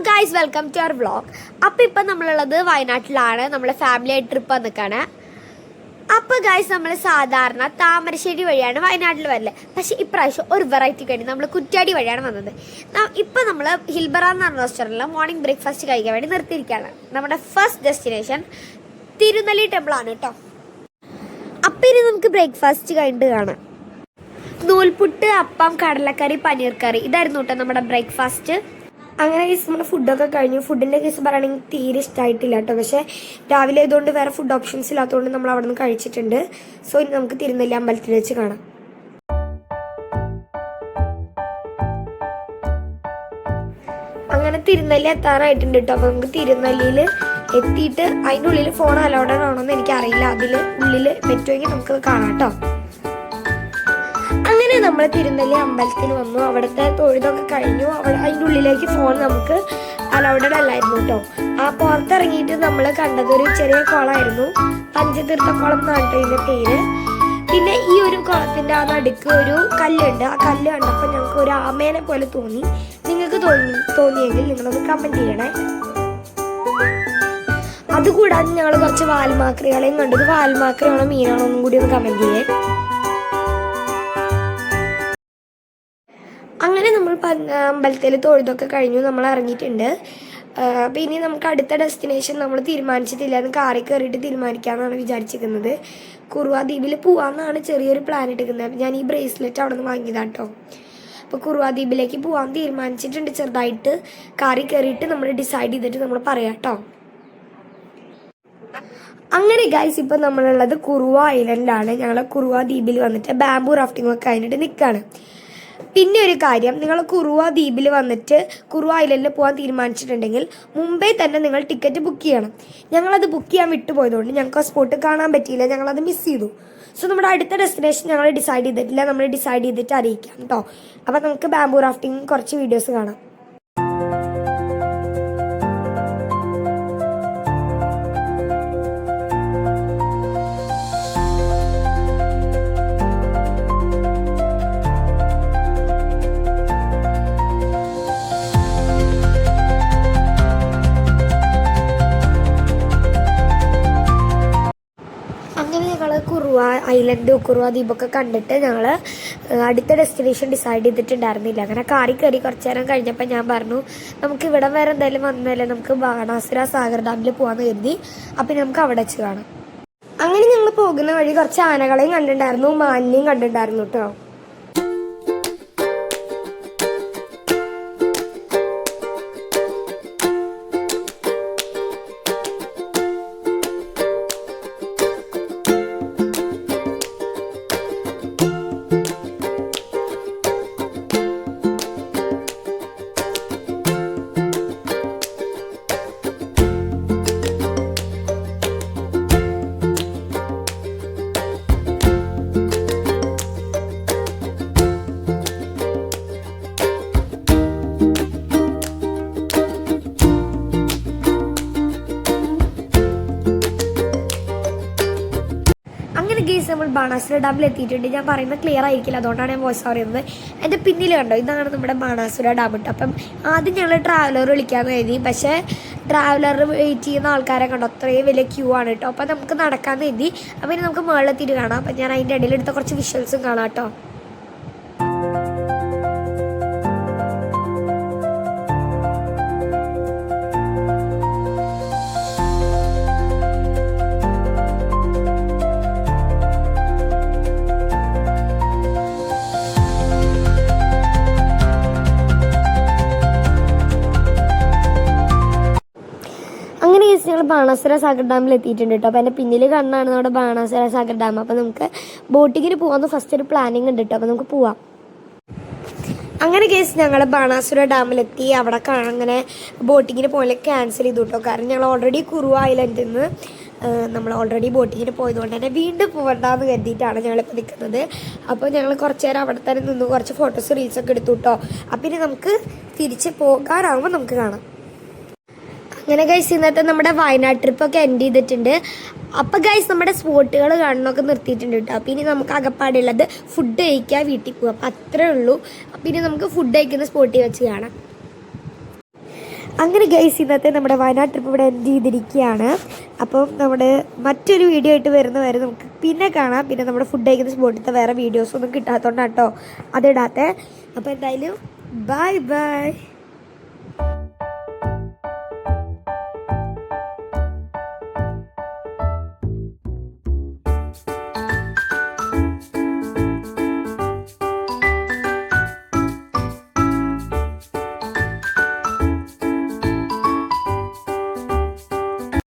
Guys, welcome to our vlog. അപ്പോൾ ഇപ്പം നമ്മളുള്ളത് വയനാട്ടിലാണ്. നമ്മളെ ഫാമിലി ആയിട്ട് ട്രിപ്പ് വന്നിക്കാണ്. അപ്പോൾ ഗൈസ്, നമ്മൾ സാധാരണ താമരശ്ശേരി വഴിയാണ് വയനാട്ടിൽ വരല്. പക്ഷേ ഇപ്രാവശ്യം ഒരു വെറൈറ്റി കഴിഞ്ഞ് നമ്മൾ കുറ്റ്യാടി വഴിയാണ് വന്നത്. ഇപ്പം നമ്മൾ ഹിൽബറ എന്ന് പറഞ്ഞ റെസ്റ്റോറൻറ്റിൽ മോർണിംഗ് ബ്രേക്ക്ഫാസ്റ്റ് കഴിക്കാൻ വേണ്ടി നിർത്തിയിരിക്കുകയാണ്. നമ്മുടെ ഫസ്റ്റ് ഡെസ്റ്റിനേഷൻ തിരുനെല്ലി ടെമ്പിളാണ് കേട്ടോ. അപ്പം ഇനി നമുക്ക് ബ്രേക്ക്ഫാസ്റ്റ് കഴിഞ്ഞിട്ട് കാണാം. നൂൽപുട്ട്, അപ്പം, കടലക്കറി, പനീർ കറി, ഇതായിരുന്നു കേട്ടോ നമ്മുടെ ബ്രേക്ക്ഫാസ്റ്റ്. അങ്ങനെ കേസ് നമ്മുടെ ഫുഡൊക്കെ കഴിഞ്ഞു. ഫുഡിൻ്റെ കേസ് പറയുകയാണെങ്കിൽ തീരെ ഇഷ്ടമായിട്ടില്ല കേട്ടോ. പക്ഷേ രാവിലെ ആയതുകൊണ്ട് വേറെ ഫുഡ് ഓപ്ഷൻസ് ഇല്ലാത്തതുകൊണ്ട് നമ്മൾ അവിടെ നിന്ന് കഴിച്ചിട്ടുണ്ട്. സോ ഇനി നമുക്ക് തിരുനെല്ലി അമ്പലത്തിൽ വെച്ച് കാണാം. അങ്ങനെ തിരുനെല്ലി എത്താനായിട്ടുണ്ട് കേട്ടോ. അപ്പോൾ നമുക്ക് തിരുനെല്ലിയിൽ എത്തിയിട്ട് അതിൻ്റെ ഉള്ളിൽ ഫോൺ അലൗഡഡ് ആണോന്ന് എനിക്കറിയില്ല. അതിൽ ഉള്ളിൽ പറ്റുമെങ്കിൽ നമുക്ക് കാണാം കേട്ടോ. അങ്ങനെ നമ്മൾ തിരുനെല്ലി അമ്പലത്തിൽ വന്നു. അവിടുത്തെ തൊഴുതൊക്കെ കഴിഞ്ഞു. അതിൻ്റെ ഉള്ളിലേക്ക് ഫോൺ നമുക്ക് അലൗഡഡ് അല്ലായിരുന്നു കേട്ടോ. ആ പുറത്തിറങ്ങിയിട്ട് നമ്മൾ കണ്ടത് ഒരു ചെറിയ കുളമായിരുന്നു. പഞ്ചതീർത്ഥക്കുളം എന്നാണ് കേട്ടോ ഇതിൻ്റെ പേര്. പിന്നെ ഈ ഒരു കുളത്തിൻ്റെ ആ നടുക്ക് ഒരു കല്ലുണ്ട്. ആ കല്ല് കണ്ടപ്പോൾ ഞങ്ങൾക്ക് ഒരു ആമേനെ പോലെ തോന്നി. നിങ്ങൾക്ക് തോന്നിയെങ്കിൽ നിങ്ങളൊന്ന് കമൻറ്റ് ചെയ്യണേ. അതുകൂടാതെ ഞങ്ങൾ കുറച്ച് വാൽമാക്രികളെയും കണ്ടത്. വാൽമാക്രിയാണോ മീനാണോ ഒന്നും കൂടി ഒന്ന് കമൻറ്റ് ചെയ്യേ. അങ്ങനെ നമ്മൾ അമ്പലത്തിൽ തൊഴുതൊക്കെ കഴിഞ്ഞു. നമ്മൾ ഇറങ്ങിയിട്ടുണ്ട്. അപ്പോൾ ഇനി നമുക്ക് അടുത്ത ഡെസ്റ്റിനേഷൻ നമ്മൾ തീരുമാനിച്ചിട്ടില്ല. അത് കാറിൽ കയറിയിട്ട് തീരുമാനിക്കാമെന്നാണ് വിചാരിച്ചിരിക്കുന്നത്. കുറുവ ദ്വീപിൽ പോകാമെന്നാണ് ചെറിയൊരു പ്ലാൻ ഇട്ടിരിക്കുന്നത്. അപ്പോൾ ഞാൻ ഈ ബ്രേസ്ലെറ്റ് അവിടെ നിന്ന് വാങ്ങിയതാണ് കേട്ടോ. അപ്പോൾ കുറുവ ദ്വീപിലേക്ക് പോകാൻ തീരുമാനിച്ചിട്ടുണ്ട്. ചെറുതായിട്ട് കാറിൽ കയറിയിട്ട് നമ്മൾ ഡിസൈഡ് ചെയ്തിട്ട് നമ്മൾ പറയാം കേട്ടോ. അങ്ങനെ ഗൈസ്, ഇപ്പം നമ്മളുള്ളത് കുറുവ ഐലൻഡിലാണ്. ഞങ്ങൾ കുറുവ ദ്വീപിൽ വന്നിട്ട് ബാംബൂ റാഫ്റ്റിംഗ് ഒക്കെ കഴിഞ്ഞിട്ട് നിൽക്കുകയാണ്. പിന്നെ ഒരു കാര്യം, നിങ്ങൾ കുറുവ ദ്വീപിൽ വന്നിട്ട് കുറുവ ഐലൻഡിൽ പോകാൻ തീരുമാനിച്ചിട്ടുണ്ടെങ്കിൽ മുമ്പേ തന്നെ നിങ്ങൾ ടിക്കറ്റ് ബുക്ക് ചെയ്യണം. ഞങ്ങളത് ബുക്ക് ചെയ്യാൻ വിട്ടുപോയതുകൊണ്ട് ഞങ്ങൾക്ക് ആ സ്പോട്ട് കാണാൻ പറ്റിയില്ല. ഞങ്ങളത് മിസ് ചെയ്തു. സോ നമ്മുടെ അടുത്ത ഡെസ്റ്റിനേഷൻ ഞങ്ങൾ ഡിസൈഡ് ചെയ്തിട്ടില്ല. നമ്മൾ ഡിസൈഡ് ചെയ്തിട്ട് അറിയിക്കാം കേട്ടോ. അപ്പോൾ നമുക്ക് ബാംബൂ റാഫ്റ്റിംഗ് കുറച്ച് വീഡിയോസ് കാണാം. കുറുവ ഐലൻഡ്, കുറുവ ദ്വീപൊക്കെ കണ്ടിട്ട് ഞങ്ങൾ അടുത്ത ഡെസ്റ്റിനേഷൻ ഡിസൈഡ് ചെയ്തിട്ടുണ്ടായിരുന്നില്ല. അങ്ങനെ കാറിൽ കയറി കുറച്ച് നേരം കഴിഞ്ഞപ്പോൾ ഞാൻ പറഞ്ഞു, നമുക്ക് ഇവിടെ വേറെ എന്തായാലും വന്നതല്ലേ, നമുക്ക് ബാണാസുര സാഗർ ഡാമിൽ പോകാമെന്ന് കരുതി. അപ്പം നമുക്ക് അവിടെ വെച്ച് കാണാം. അങ്ങനെ ഞങ്ങൾ പോകുന്ന വഴി കുറച്ച് ആനകളെയും കണ്ടിട്ടുണ്ടായിരുന്നു, മാനിനെയും കണ്ടിട്ടുണ്ടായിരുന്നു കേട്ടോ. ഗൈസ്, നമ്മൾ ബാണാസുര ഡാമിൽ എത്തിയിട്ടുണ്ട്. ഞാൻ പറയുന്നത് ക്ലിയർ ആയിരിക്കില്ല, അതുകൊണ്ടാണ് ഞാൻ വോയിസ് പറയുന്നത്. എൻ്റെ പിന്നിൽ കണ്ടോ, ഇതാണ് നമ്മുടെ ബാണാസുര ഡാം കേട്ടോ. അപ്പം ആദ്യം ഞങ്ങൾ ട്രാവലർ വിളിക്കാമെന്ന് കരുതി. പക്ഷേ ട്രാവലർ വെയിറ്റ് ചെയ്യുന്ന ആൾക്കാരെ കണ്ടോ, അത്രയും വലിയ ക്യൂ ആണ് കേട്ടോ. അപ്പം നമുക്ക് നടക്കാമെന്ന് കരുതി. അപ്പം ഇനി നമുക്ക് മുകളിലെത്തിയിട്ട് കാണാം. അപ്പം ഞാൻ അതിൻ്റെ ഇടയിൽ എടുത്ത കുറച്ച് വിഷ്വൽസും കാണാം കേട്ടോ. ഞങ്ങൾ ബാണാസുര സാഗർ ഡാമിൽ എത്തിയിട്ടുണ്ട് കേട്ടോ. അപ്പോൾ എൻ്റെ പിന്നിൽ കണ്ണാണ് നമ്മുടെ ബാണാസുര സാഗർ ഡാം. അപ്പോൾ നമുക്ക് ബോട്ടിങ്ങിന് പോകാമെന്ന് ഫസ്റ്റ് ഒരു പ്ലാനിങ് ഉണ്ട് കേട്ടോ. അപ്പോൾ നമുക്ക് പോവാം. അങ്ങനെ കേസ് ഞങ്ങൾ ബാണാസുര ഡാമിലെത്തി. അവിടെ അങ്ങനെ ബോട്ടിങ്ങിന് പോലെ ക്യാൻസൽ ചെയ്തു കേട്ടോ. കാരണം ഞങ്ങൾ ഓൾറെഡി കുറുവ ഐലൻഡിൽ നിന്ന് നമ്മൾ ഓൾറെഡി ബോട്ടിങ്ങിന് പോയതുകൊണ്ട് തന്നെ വീണ്ടും പോകണ്ടെന്ന് കരുതിയിട്ടാണ് ഞങ്ങളിപ്പോൾ നിൽക്കുന്നത്. അപ്പോൾ ഞങ്ങൾ കുറച്ച് നേരം അവിടെ തന്നെ നിന്ന് കുറച്ച് ഫോട്ടോസ് റീൽസൊക്കെ എടുത്തു കേട്ടോ. അപ്പം ഇനി നമുക്ക് തിരിച്ച് പോകാനാകുമ്പോൾ നമുക്ക് കാണാം. അങ്ങനെ ഗൈസ്, ഇന്നത്തെ നമ്മുടെ വയനാട് ട്രിപ്പൊക്കെ എൻഡ് ചെയ്തിട്ടുണ്ട്. അപ്പോൾ ഗൈസ്, നമ്മുടെ സ്പോട്ടുകൾ കാണുന്നൊക്കെ നിർത്തിയിട്ടുണ്ട് കേട്ടോ. അപ്പോൾ ഇനി നമുക്ക് അകപ്പാടുള്ളത് ഫുഡ് കഴിക്കാൻ വീട്ടിൽ പോകും. അപ്പോൾ അത്രേ ഉള്ളൂ. അപ്പോൾ ഇനി നമുക്ക് ഫുഡ് കഴിക്കുന്ന സ്പോട്ടിൽ വെച്ച് കാണാം. അങ്ങനെ ഗൈസ് ഇന്നത്തെ നമ്മുടെ വയനാട് ട്രിപ്പ് ഇവിടെ എൻഡ് ചെയ്തിരിക്കുകയാണ്. അപ്പം നമ്മുടെ മറ്റൊരു വീഡിയോ ആയിട്ട് വരുന്നവരെ നമുക്ക് പിന്നെ കാണാം. പിന്നെ നമ്മുടെ ഫുഡ് കഴിക്കുന്ന സ്പോട്ടിലത്തെ വേറെ വീഡിയോസൊന്നും കിട്ടാത്തതുകൊണ്ടാണ് കേട്ടോ അതിടാത്തെ. അപ്പോൾ എന്തായാലും ബൈ ബൈ.